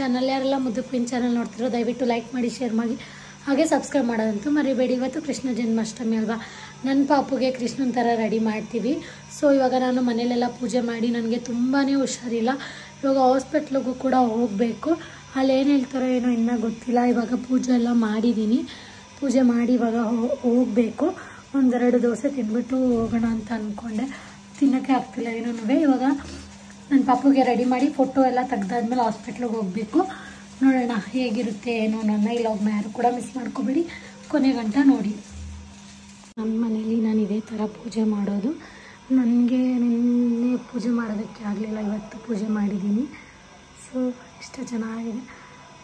Channel. ಯಾರೆಲ್ಲ ಮುದ್ದು queen channel ನೋಡ್ತಿರೋ ದಯವಿಟ್ಟು ಲೈಕ್ ಮಾಡಿ, ಶೇರ್ ಮಾಡಿ, ಹಾಗೆ ಸಬ್ಸ್ಕ್ರೈಬ್ ಮಾಡೋದಂತೂ ಮರಿಬೇಡಿ. ಇವತ್ತು ಕೃಷ್ಣ ಜನ್ಮಾಷ್ಟಮಿ ಅಲ್ವಾ, ನನ್ನ ಪಾಪುಗೆ ಕೃಷ್ಣನ ಥರ ರೆಡಿ ಮಾಡ್ತೀವಿ. ಸೊ ಇವಾಗ ನಾನು ಮನೇಲೆಲ್ಲ ಪೂಜೆ ಮಾಡಿ ನನಗೆ ತುಂಬಾ ಹುಷಾರಿಲ್ಲ. ಇವಾಗ ಹಾಸ್ಪಿಟ್ಲಿಗೂ ಕೂಡ ಹೋಗಬೇಕು. ಅಲ್ಲಿ ಏನು ಹೇಳ್ತಾರೋ ಏನೋ ಇನ್ನೂ ಗೊತ್ತಿಲ್ಲ. ಇವಾಗ ಪೂಜೆ ಎಲ್ಲ ಮಾಡಿದ್ದೀನಿ. ಪೂಜೆ ಮಾಡಿ ಇವಾಗ ಹೋಗಬೇಕು. ಒಂದೆರಡು ದೋಸೆ ತಿಂದ್ಬಿಟ್ಟು ಹೋಗೋಣ ಅಂತ ಅಂದ್ಕೊಂಡೆ. ತಿನ್ನೋಕ್ಕೆ ಆಗ್ತಿಲ್ಲ ಏನೂ. ಇವಾಗ ನನ್ನ ಪಾಪುಗೆ ರೆಡಿ ಮಾಡಿ ಫೋಟೋ ಎಲ್ಲ ತೆಗ್ದಾದ್ಮೇಲೆ ಹಾಸ್ಪಿಟ್ಲಿಗೆ ಹೋಗಬೇಕು. ನೋಡೋಣ ಹೇಗಿರುತ್ತೆ ಏನೋ. ನನ್ನ ಇಲ್ಲ ಒಬ್ಬ ಯಾರು ಕೂಡ ಮಿಸ್ ಮಾಡ್ಕೊಬೇಡಿ, ಕೊನೆ ಗಂಟ ನೋಡಿ. ನಮ್ಮ ಮನೇಲಿ ನಾನು ಇದೇ ಥರ ಪೂಜೆ ಮಾಡೋದು. ನನಗೆ ನಿನ್ನೆ ಪೂಜೆ ಮಾಡೋದಕ್ಕೆ ಆಗಲಿಲ್ಲ, ಇವತ್ತು ಪೂಜೆ ಮಾಡಿದ್ದೀನಿ. ಸೊ ಇಷ್ಟ ಚೆನ್ನಾಗಿದೆ.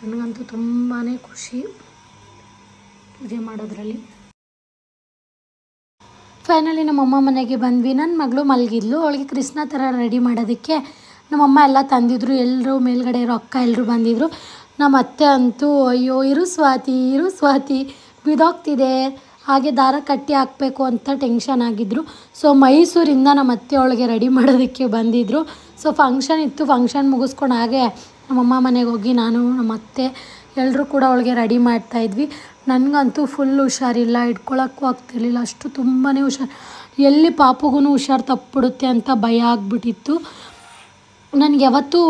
ನನಗಂತೂ ತುಂಬಾ ಖುಷಿ ಪೂಜೆ ಮಾಡೋದ್ರಲ್ಲಿ. ಫೈನಲಿ ನಮ್ಮಮ್ಮ ಮನೆಗೆ ಬಂದ್ವಿ. ನನ್ನ ಮಗಳು ಮಲಗಿದ್ಲು. ಅವಳಿಗೆ ಕೃಷ್ಣ ಥರ ರೆಡಿ ಮಾಡೋದಕ್ಕೆ ನಮ್ಮಮ್ಮ ಎಲ್ಲ ತಂದಿದ್ರು. ಎಲ್ಲರೂ ಮೇಲ್ಗಡೆ ಇರೋ ಅಕ್ಕ ಎಲ್ಲರೂ ಬಂದಿದ್ದರು. ನಮ್ಮ ಅತ್ತೆ ಅಂತೂ ಅಯ್ಯೋ ಇರು ಸ್ವಾತಿ ಬಿದೋಗ್ತಿದೆ, ಹಾಗೆ ದಾರ ಕಟ್ಟಿ ಹಾಕಬೇಕು ಅಂತ ಟೆನ್ಷನ್ ಆಗಿದ್ದರು. ಸೊ ಮೈಸೂರಿಂದ ನಮ್ಮ ಅತ್ತೆ ಅವಳಿಗೆ ರೆಡಿ ಮಾಡೋದಕ್ಕೆ ಬಂದಿದ್ದರು. ಸೊ ಫಂಕ್ಷನ್ ಇತ್ತು. ಫಂಕ್ಷನ್ ಮುಗಿಸ್ಕೊಂಡು ಹಾಗೆ ನಮ್ಮಮ್ಮ ಮನೆಗೆ ಹೋಗಿ ನಾನು ನಮ್ಮ ಅತ್ತೆ ಎಲ್ಲರೂ ಕೂಡ ಅವಳಿಗೆ ರೆಡಿ ಮಾಡ್ತಾಯಿದ್ವಿ. ನನಗಂತೂ ಫುಲ್ ಹುಷಾರಿಲ್ಲ, ಇಟ್ಕೊಳ್ಳೋಕ್ಕೂ ಆಗ್ತಿರ್ಲಿಲ್ಲ. ಅಷ್ಟು ತುಂಬಾ ಹುಷಾರು. ಎಲ್ಲಿ ಪಾಪುಗೂ ಹುಷಾರು ತಪ್ಪಿಬಿಡುತ್ತೆ ಅಂತ ಭಯ ಆಗಿಬಿಟ್ಟಿತ್ತು. ನನಗೆ ಯಾವತ್ತೂ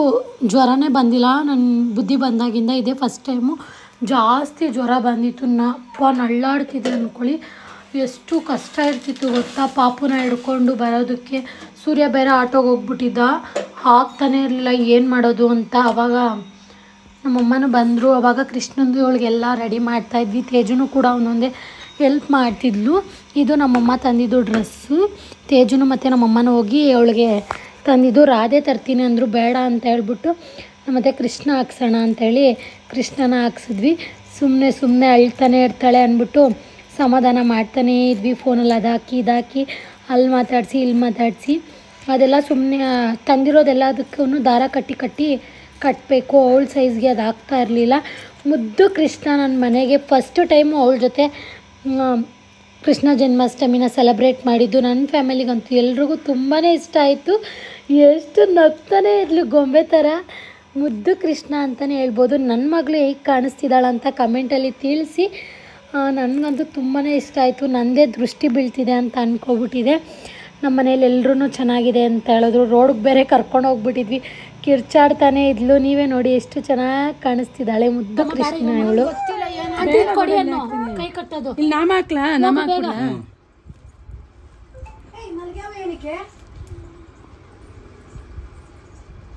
ಜ್ವರನೇ ಬಂದಿಲ್ಲ. ನನ್ನ ಬುದ್ಧಿ ಬಂದಾಗಿಂದ ಇದೇ ಫಸ್ಟ್ ಟೈಮು ಜಾಸ್ತಿ ಜ್ವರ ಬಂದಿತ್ತು. ನಳ್ಳಾಡ್ತಿದ್ದೆ ಅಂದ್ಕೊಳ್ಳಿ. ಎಷ್ಟು ಕಷ್ಟ ಇರ್ತಿತ್ತು ಗೊತ್ತಾ ಪಾಪುನ ಹಿಡ್ಕೊಂಡು ಬರೋದಕ್ಕೆ. ಸೂರ್ಯ ಬೇರೆ ಆಟೋಗೆ ಹೋಗ್ಬಿಟ್ಟಿದ್ದ, ಆಗ್ತಾನೆ ಇರಲಿಲ್ಲ ಏನು ಮಾಡೋದು ಅಂತ. ಆವಾಗ ನಮ್ಮಮ್ಮನೂ ಬಂದರು. ಆವಾಗ ಕೃಷ್ಣಂದು ಇವಳಿಗೆಲ್ಲ ರೆಡಿ ಮಾಡ್ತಾಯಿದ್ವಿ. ತೇಜುನು ಕೂಡ ಒಂದೊಂದೇ ಹೆಲ್ಪ್ ಮಾಡ್ತಿದ್ಲು. ಇದು ನಮ್ಮಮ್ಮ ತಂದಿದ್ದು ಡ್ರೆಸ್ಸು. ತೇಜುನು ಮತ್ತು ನಮ್ಮಮ್ಮನೂ ಹೋಗಿ ಅವಳಿಗೆ ತಂದಿದ್ದು. ರಾಧೆ ತರ್ತೀನಿ ಅಂದರು, ಬೇಡ ಅಂತ ಹೇಳ್ಬಿಟ್ಟು ಮತ್ತು ಕೃಷ್ಣ ಹಾಕ್ಸೋಣ ಅಂಥೇಳಿ ಕೃಷ್ಣನ ಹಾಕ್ಸಿದ್ವಿ. ಸುಮ್ಮನೆ ಅಳ್ತಾನೆ ಇರ್ತಾಳೆ ಅಂದ್ಬಿಟ್ಟು ಸಮಾಧಾನ ಮಾಡ್ತಾನೇ ಇದ್ವಿ. ಫೋನಲ್ಲಿ ಇದಾಕಿ ಅಲ್ಲಿ ಮಾತಾಡಿಸಿ ಇಲ್ಲಿ ಮಾತಾಡಿಸಿ ಅದೆಲ್ಲ ಸುಮ್ಮನೆ ತಂದಿರೋದೆಲ್ಲದಕ್ಕೂ ದಾರ ಕಟ್ಟಬೇಕು. ಅವಳ ಸೈಜ್ಗೆ ಅದು ಆಗ್ತಾ ಇರಲಿಲ್ಲ. ಮುದ್ದು ಕೃಷ್ಣ ನನ್ನ ಮನೆಗೆ ಫಸ್ಟ್ ಟೈಮು ಅವಳ ಜೊತೆ ಕೃಷ್ಣ ಜನ್ಮಾಷ್ಟಮಿನ ಸೆಲೆಬ್ರೇಟ್ ಮಾಡಿದ್ದು. ನನ್ನ ಫ್ಯಾಮಿಲಿಗಂತೂ ಎಲ್ರಿಗೂ ತುಂಬಾ ಇಷ್ಟ ಆಯಿತು. ಎಷ್ಟು ನಗ್ತಾನೆ ಇರಲಿ ಗೊಂಬೆ ಥರ. ಮುದ್ದು ಕೃಷ್ಣ ಅಂತಲೇ ಹೇಳ್ಬೋದು. ನನ್ನ ಮಗಳು ಹೇಗೆ ಕಾಣಿಸ್ತಿದ್ದಾಳಂತ ಕಮೆಂಟಲ್ಲಿ ತಿಳಿಸಿ. ನನಗಂತೂ ತುಂಬಾ ಇಷ್ಟ ಆಯಿತು. ನನ್ನದೇ ದೃಷ್ಟಿ ಬೀಳ್ತಿದೆ ಅಂತ ಅಂದ್ಕೊಬಿಟ್ಟಿದೆ. ನಮ್ಮ ಮನೇಲಿ ಎಲ್ಲರೂ ಚೆನ್ನಾಗಿದೆ ಅಂತ ಹೇಳಿದ್ರು. ರೋಡ್ಗೆ ಬೇರೆ ಕರ್ಕೊಂಡು ಹೋಗ್ಬಿಟ್ಟಿದ್ವಿ. ಕಿರ್ಚಾಡ್ತಾನೆ ಇದ್ಲು. ನೀವೇ ನೋಡಿ ಎಷ್ಟು ಚೆನ್ನಾಗಿ ಕಾಣಿಸ್ತಿದ್ದಾಳೆ ಮುದ್ದು ಕೃಷ್ಣ ಇವಳು. ಕೈ ಕಟ್ಟೋದು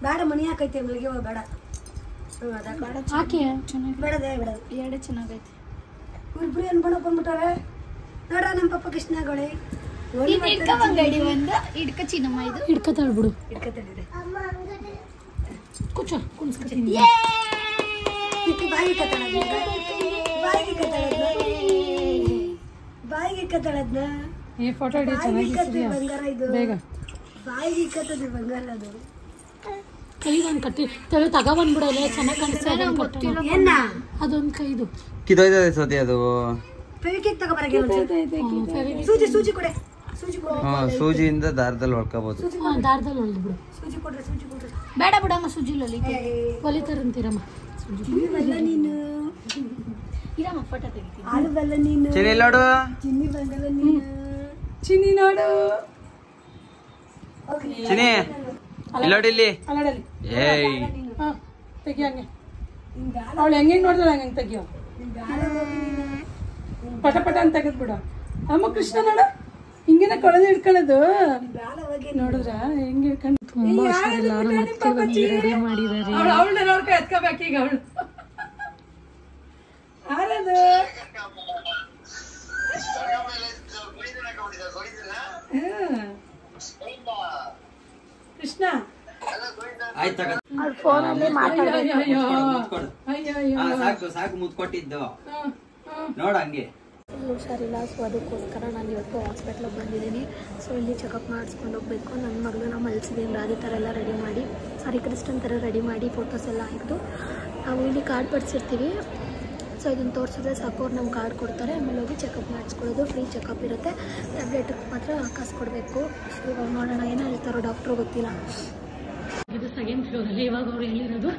ಬೇಡ ಮನಿ ಹಾಕೈತೆ ಮಲ್ಲಿಗೆ ಬೇಡ ಹಾಕಿ ಬೇಡದೇ ಬೇಡ ಎರಡೇ ಚೆನ್ನಾಗೈತೆ. ಇಬ್ರು ಏನ್ ಬಣ್ಣ ಬಂದ್ಬಿಟ್ಟಾರೆ ನೋಡ್ರ ನಮ್ಮ ಪಪ್ಪ ಕೃಷ್ಣಗಳೇ. ಹಿಡ್ಕತಾಳ್ಬಿಡು. ಬಾಯಿಗೆ ಕತ್ತಳದ್ನ ಈ ಫೋಟೋ ಬಂಗಾರ ಇದು. ಬಾಯಿಗೆ ಇಕ್ಕತ್ತದ ಬಂಗಾರ ಅದು. ಕೈಗೊಂದು ಕಟ್ಟಿ ತಗೊಬಂದ್ಬಿಡೋಲ್ಲ, ಚೆನ್ನಾಗಿ ಕಾಣಿಸ್ತಾ. ಅದೊಂದು ಕೈದು ಕಿದೋಯ್ತದೆ ಸತಿ ಅದು. ಸೂಜಿ ಕೊಡೆ. ಸೂಜಿಯಿಂದ ದಾರದಲ್ಲಿ ಹೊಡ್ಕೋಬಹುದು. ದಾರದಲ್ಲಿ ಹೊಲ್ದ್ಬಿಡು. ಬೇಡ ಬಿಡಮ್ಮ ಸೂಜಿಲಲ್ಲಿ ಹೊಲಿತಾರಂತೀರಮ್ಮ. ನೀನು ಇರಮ್ಮ ಫೋಟೋ ತೆಗಿತೀನಿ. ಆಲುಬಲ್ಲ ನೀನು. ಚಿನ್ನಿ ನೋಡು. ಚಿನ್ನಿ ಬಂಗಲ್ಲ ನೀನು. ಚಿನ್ನಿ ನೋಡು. ಚಿನ್ನಿ ಇಲ್ಲೋಡಿ ಇಲ್ಲಿ. ಏಯ್ ತೆಗಿಯಂಗೆ ಅವಳು ಹೆಂಗೆ ನೋಡಿದ್ರೆ ಹಂಗೆ ತೆಗಿಯೋ. ಪಟ ಅಂತ ತೆಗೆದ್ಬಿಡು. ಅಮ್ಮ ಕೃಷ್ಣ ನೋಡ ಹಿಂಗಿನ ಕೊಳದು ಹಿಡ್ಕೊಳ್ಳೋದು ನೋಡಿದ್ರ ಹೆಂಗೆ ಹಿಡ್ಕೊಂಡು. ತುಂಬಾ ರೆಡಿ ಮಾಡಿದ್ದಾರೆ. ಅವಳನ್ನ ನೋಡ್ಕ ಎತ್ಕೋಬೇಕು ಈಗ ಅವಳು. ಆರದು ಕೃಷ್ಣ ಸಾಕು ಮುತ್ಕೊಟ್ಟಿದ್ದು ನೋಡ ಹಂಗೆ. ಹುಷಾರಿಲ್ಲ. ಸೊ ಅದಕ್ಕೋಸ್ಕರ ನಾನು ಇವತ್ತು ಹಾಸ್ಪಿಟ್ಲಿಗೆ ಬಂದಿದ್ದೀನಿ. ಸೊ ಇಲ್ಲಿ ಚೆಕಪ್ ಮಾಡಿಸ್ಕೊಂಡು ಹೋಗ್ಬೇಕು. ನನ್ನ ಮಗಳನ್ನ ಮಲ್ಸಿದ್ದೀನಿ. ಅದೇ ಥರ ಎಲ್ಲ ರೆಡಿ ಮಾಡಿ ಕೃಷ್ಣನ್ ಥರ ರೆಡಿ ಮಾಡಿ ಫೋಟೋಸ್ ಎಲ್ಲ ಆಯಿತು. ನಾವು ಇಲ್ಲಿ ಕಾರ್ಡ್ ಪಡಿಸಿರ್ತೀವಿ. ಸೊ ಇದನ್ನು ತೋರಿಸಿದ್ರೆ ಸಾಕು, ಅವ್ರು ನಮ್ಗೆ ಕಾರ್ಡ್ ಕೊಡ್ತಾರೆ. ಆಮೇಲೆ ಹೋಗಿ ಚೆಕಪ್ ಮಾಡಿಸ್ಕೊಳ್ಳೋದು. ಫ್ರೀ ಚೆಕಪ್ ಇರುತ್ತೆ. ಟ್ಯಾಬ್ಲೆಟಿಗೆ ಮಾತ್ರ ಕಾಸು ಕೊಡಬೇಕು. ಸೊ ಇವಾಗ ನೋಡೋಣ ಏನು ಹೇಳ್ತಾರೋ ಡಾಕ್ಟ್ರು ಗೊತ್ತಿಲ್ಲ. ಇದು ಸೆಕೆಂಡ್ ಫ್ಲೋರಲ್ಲಿ ಇವಾಗ ಅವ್ರು ಹೇಳಿರೋದು.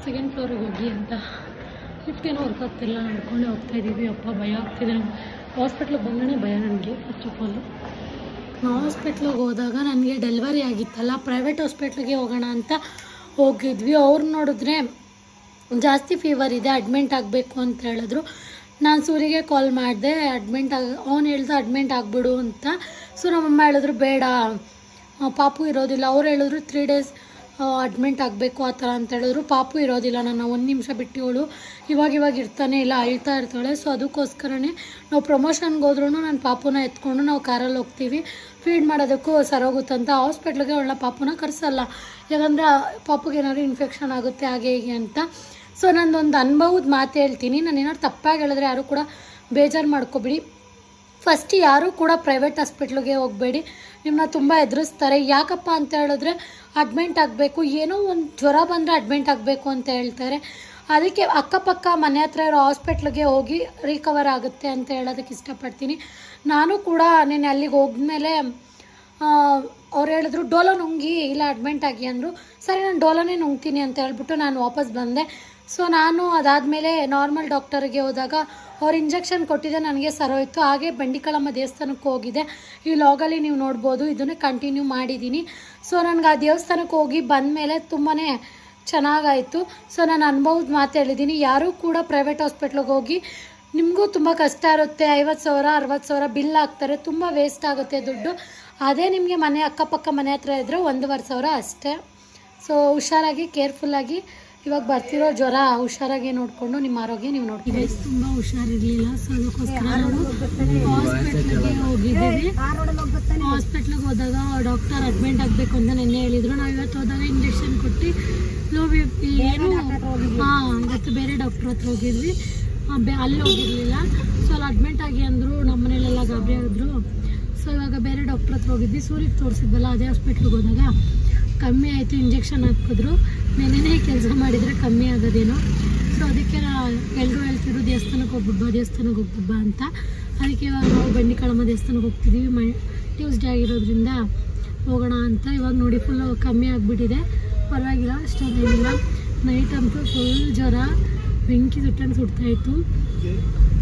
ಸೆಕೆಂಡ್ ಫ್ಲೋರಿಗೆ ಹೋಗಿ ಅಂತ. ಲಿಫ್ಟ್ ಏನೋ ವರ್ಕ್ ಆಗ್ತಿಲ್ಲ, ನಡ್ಕೊಂಡೆ ಹೋಗ್ತಾ ಇದ್ದೀವಿ. ಅಪ್ಪ ಭಯ ಆಗ್ತಿದೆ. ಹಾಸ್ಪಿಟ್ಲಿಗೆ ಬಂದೇ ಭಯ ನನಗೆ. ಫಸ್ಟ್ ಆಫ್ ಆಲು ಹಾಸ್ಪಿಟ್ಲಿಗೆ ಹೋದಾಗ ನನಗೆ ಡೆಲಿವರಿ ಆಗಿತ್ತಲ್ಲ, ಪ್ರೈವೇಟ್ ಹಾಸ್ಪಿಟ್ಲಿಗೆ ಹೋಗೋಣ ಅಂತ ಹೋಗಿದ್ವಿ. ಅವ್ರು ನೋಡಿದ್ರೆ ಜಾಸ್ತಿ ಫೀವರ್ ಇದೆ, ಅಡ್ಮಿಂಟ್ ಆಗಬೇಕು ಅಂತ ಹೇಳಿದ್ರು. ನಾನು ಸೂರಿಗೆ ಕಾಲ್ ಮಾಡಿದೆ, ಅವ್ನು ಹೇಳ್ದೆ ಅಡ್ಮಿಂಟ್ ಆಗಿಬಿಡು ಅಂತ. ಸೊ ನಮ್ಮಮ್ಮ ಹೇಳಿದ್ರು ಬೇಡ, ಪಾಪು ಇರೋದಿಲ್ಲ. ಅವ್ರು ಹೇಳಿದ್ರು 3 days ಅಡ್ಮಿಂಟ್ ಆಗಬೇಕು ಆ ಥರ ಅಂತ ಹೇಳಿದ್ರು. ಪಾಪು ಇರೋದಿಲ್ಲ, ನಾನು 1 ನಿಮಿಷ ಬಿಟ್ಟು ಇವಾಗ ಇರ್ತಾನೆ ಇಲ್ಲ, ಅಳ್ತಾ ಇರ್ತಾಳೆ. ಸೊ ಅದಕ್ಕೋಸ್ಕರನೇ ನಾವು ಪ್ರಮೋಷನ್ಗೆ ಹೋದ್ರೂ ನಾನು ಪಾಪುನ ಎತ್ಕೊಂಡು ನಾವು ಕಾರಲ್ಲಿ ಹೋಗ್ತೀವಿ. ಫೀಡ್ ಮಾಡೋದಕ್ಕೂ ಸರೋಗುತ್ತಂತ ಹಾಸ್ಪಿಟ್ಲಿಗೆ ಅವಳ ಪಾಪುನ ಕರೆಸಲ್ಲ, ಯಾಕಂದರೆ ಪಾಪುಗೆ ಏನಾದ್ರು ಇನ್ಫೆಕ್ಷನ್ ಆಗುತ್ತೆ ಹಾಗೆ ಹೀಗೆ ಅಂತ. ಸೊ ನಂದೊಂದು ಅನುಭವದ ಮಾತು ಹೇಳ್ತೀನಿ. ನಾನು ಏನಾದ್ರು ತಪ್ಪಾಗಿ ಹೇಳಿದ್ರೆ ಯಾರು ಕೂಡ ಬೇಜಾರು ಮಾಡ್ಕೊಬಿಡಿ. ಫಸ್ಟ್ ಯಾರೂ ಕೂಡ ಪ್ರೈವೇಟ್ ಹಾಸ್ಪಿಟ್ಲಿಗೆ ಹೋಗಬೇಡಿ, ನಿಮ್ಮನ್ನ ತುಂಬ ಎದುರಿಸ್ತಾರೆ. ಯಾಕಪ್ಪ ಅಂತ ಹೇಳಿದ್ರೆ ಅಡ್ಮಿಂಟ್ ಆಗಬೇಕು, ಏನೋ ಒಂದು ಜ್ವರ ಬಂದರೆ ಅಡ್ಮಿಂಟ್ ಆಗಬೇಕು ಅಂತ ಹೇಳ್ತಾರೆ. ಅದಕ್ಕೆ ಅಕ್ಕಪಕ್ಕ ಮನೆ ಹತ್ರ ಇರೋ ಹಾಸ್ಪಿಟ್ಲಿಗೆ ಹೋಗಿ ರಿಕವರ್ ಆಗುತ್ತೆ ಅಂತ ಹೇಳೋದಕ್ಕೆ ಇಷ್ಟಪಡ್ತೀನಿ. ನಾನು ಕೂಡ ನಾನು ಅಲ್ಲಿಗೆ ಹೋದ್ಮೇಲೆ ಅವ್ರು ಹೇಳಿದ್ರು ಡೋಲೋ ನುಂಗಿ ಇಲ್ಲ ಅಡ್ಮಿಂಟ್ ಆಗಿ ಅಂದರು. ಸರಿ ನಾನು ಡೋಲೋನೇ ನುಂಗ್ತೀನಿ ಅಂತ ಹೇಳ್ಬಿಟ್ಟು ನಾನು ವಾಪಸ್ ಬಂದೆ. ಸೊ ನಾನು ಅದಾದಮೇಲೆ ನಾರ್ಮಲ್ ಡಾಕ್ಟರ್ಗೆ ಹೋದಾಗ ಅವ್ರು ಇಂಜೆಕ್ಷನ್ ಕೊಟ್ಟಿದ್ದೆ, ನನಗೆ ಸರೋಯ್ತು. ಹಾಗೆ ಬಂಡಿಕಳಮ್ಮ ದೇವಸ್ಥಾನಕ್ಕೆ ಹೋಗಿದೆ. ಈ ಲಾಗಲ್ಲಿ ನೀವು ನೋಡ್ಬೋದು, ಇದನ್ನೇ ಕಂಟಿನ್ಯೂ ಮಾಡಿದ್ದೀನಿ. ಸೊ ನನಗೆ ಆ ದೇವಸ್ಥಾನಕ್ಕೆ ಹೋಗಿ ಬಂದಮೇಲೆ ತುಂಬಾ ಚೆನ್ನಾಗಾಯಿತು. ಸೊ ನಾನು ಅನುಭವದ ಮಾತು ಹೇಳಿದ್ದೀನಿ. ಯಾರೂ ಕೂಡ ಪ್ರೈವೇಟ್ ಹಾಸ್ಪಿಟ್ಲಿಗೆ ಹೋಗಿ, ನಿಮಗೂ ತುಂಬ ಕಷ್ಟ ಇರುತ್ತೆ. 50,000 60,000 ಬಿಲ್ ಹಾಕ್ತಾರೆ, ತುಂಬ ವೇಸ್ಟ್ ಆಗುತ್ತೆ ದುಡ್ಡು. ಅದೇ ನಿಮಗೆ ಮನೆ ಅಕ್ಕಪಕ್ಕ ಮನೆ ಹತ್ರ ಇದ್ದರೆ 1,500 ಅಷ್ಟೇ. ಸೊ ಹುಷಾರಾಗಿ ಕೇರ್ಫುಲ್ಲಾಗಿ ಇವಾಗ ಬರ್ತಿರೋ ಜ್ವರ ಹುಷಾರಾಗಿ ನೋಡಿಕೊಂಡು ನಿಮ್ಮ ಆರೋಗ್ಯ ನೀವು ನೋಡ್ತೀವಿ. ತುಂಬ ಹುಷಾರಿರಲಿಲ್ಲ, ಸೊ ಅದಕ್ಕೋಸ್ಕರ ನಾವು ಹಾಸ್ಪಿಟ್ಲಿಗೆ ಹೋಗಿದ್ದೀವಿ. ಹಾಸ್ಪಿಟ್ಲಿಗೆ ಹೋದಾಗ ಡಾಕ್ಟರ್ ಅಡ್ಮಿಂಟ್ ಆಗಬೇಕು ಅಂತ ನೆನ್ನೆ ಹೇಳಿದರು. ನಾವು ಇವತ್ತು ಹೋದಾಗ ಇಂಜೆಕ್ಷನ್ ಕೊಟ್ಟು ಲೋ ಬಿ ಪಿ ಏನು ಇವತ್ತು ಬೇರೆ ಡಾಕ್ಟ್ರ್ ಹತ್ರ ಹೋಗಿದ್ವಿ, ಅಲ್ಲಿ ಹೋಗಿರಲಿಲ್ಲ. ಸೊ ಅಲ್ಲಿ ಅಡ್ಮಿಂಟ್ ಆಗಿ ಅಂದರು, ನಮ್ಮ ಮನೇಲೆಲ್ಲ ಗಾಬರಿ ಆಗಿದ್ರು. ಸೊ ಇವಾಗ ಬೇರೆ ಡಾಕ್ಟ್ರ್ ಹತ್ರ ಹೋಗಿದ್ವಿ. ಸೂರಿಗೆ ತೋರಿಸಿದ್ವಲ್ಲ ಅದೇ ಹಾಸ್ಪಿಟ್ಲಿಗೆ ಹೋದಾಗ ಕಮ್ಮಿ ಆಯಿತು, ಇಂಜೆಕ್ಷನ್ ಹಾಕಿದ್ರು. ನೆನ್ನೆನೇ ಕೆಲಸ ಮಾಡಿದರೆ ಕಮ್ಮಿ ಆಗೋದೇನೋ. ಸೊ ಅದಕ್ಕೆ ಎಲ್ಲರೂ ಹೇಳ್ತಿದ್ರು ದೇವಸ್ಥಾನಕ್ಕೆ ಹೋಗ್ಬಿಡ್ಬಾ ಅಂತ. ಅದಕ್ಕೆ ಇವಾಗ ನಾವು ಬಂಡಿಕಳಮ್ಮ ದೇವಸ್ಥಾನಕ್ಕೆ ಹೋಗ್ತಿದ್ದೀವಿ. ಟ್ಯೂಸ್ಡೇ ಆಗಿರೋದ್ರಿಂದ ಹೋಗೋಣ ಅಂತ. ಇವಾಗ ನೋಡಿ ಫುಲ್ ಕಮ್ಮಿ ಆಗಿಬಿಟ್ಟಿದೆ, ಪರವಾಗಿಲ್ಲ, ಅಷ್ಟೊಂದೇನಿಲ್ಲ. ನೈಟ್ ಅಂತೂ ಫುಲ್ ಜ್ವರ, ಬೆಂಕಿ ಸುಟ್ಟಂಗೆ ಸುಡ್ತಾಯಿತ್ತು.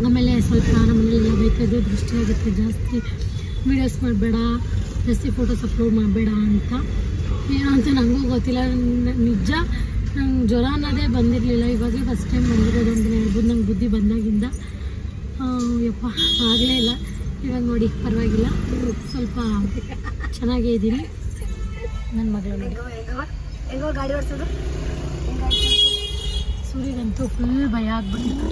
ಆಮೇಲೆ ಸ್ವಲ್ಪ ನಮ್ಮ ಮನೇಲೆಲ್ಲ ಬೈತಾಯಿದ್ದು, ದೃಷ್ಟಿ ಆಗುತ್ತೆ ಜಾಸ್ತಿ, ವೀಡಿಯೋಸ್ ಮಾಡಬೇಡ, ಜಾಸ್ತಿ ಫೋಟೋಸ್ ಅಪ್ಲೋಡ್ ಮಾಡಬೇಡ ಅಂತ. ಏನೋ ಅಂತ ನನಗೂ ಗೊತ್ತಿಲ್ಲ. ನಿಜ ನಂಗೆ ಜ್ವರ ಅನ್ನೋದೇ ಬಂದಿರಲಿಲ್ಲ, ಇವಾಗ ಫಸ್ಟ್ ಟೈಮ್ ಬಂದಿರೋದು ಅಂತಲೇ ಹೇಳ್ಬೋದು. ನಂಗೆ ಬುದ್ಧಿ ಬಂದಾಗಿಂದ ಯಪ್ಪ ಆಗಲೇ ಇಲ್ಲ. ಇವಾಗ ನೋಡಿ ಪರವಾಗಿಲ್ಲ, ಸ್ವಲ್ಪ ಚೆನ್ನಾಗೇ ಇದ್ದೀನಿ. ನನ್ನ ಮಗಳು ನೋಡಿ ಗಾಡಿ ಓಡಿಸೋದು ಸೂರ್ಯಗಂತೂ ಫುಲ್ ಭಯ ಆಗ್ಬಿಟ್ಟಿತ್ತು.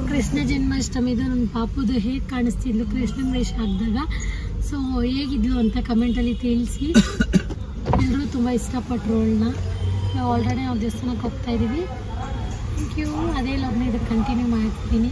ಕೃಷ್ಣ ಜನ್ಮಾಷ್ಟಮಿದು ನನ್ನ ಪಾಪುದು ಹೇಗೆ ಕಾಣಿಸ್ತಿದ್ಲು ಕೃಷ್ಣನ ವೇಷ ಹಾಕಿದಾಗ. ಸೊ ಹೇಗಿದ್ಲು ಅಂತ ಕಮೆಂಟಲ್ಲಿ ತಿಳಿಸಿ. ಎಲ್ಲರೂ ತುಂಬ ಇಷ್ಟಪಟ್ಟರು ಅವಳನ್ನ. ಆಲ್ರೆಡಿ ನಾವು ದೇವಸ್ಥಾನಕ್ಕೆ ಹೋಗ್ತಾ ಇದ್ದೀವಿ. Thank you. ಅದೇ ಲಾಗ್ನ ಇದಕ್ಕೆ ಕಂಟಿನ್ಯೂ ಮಾಡ್ತಿದ್ದೀನಿ.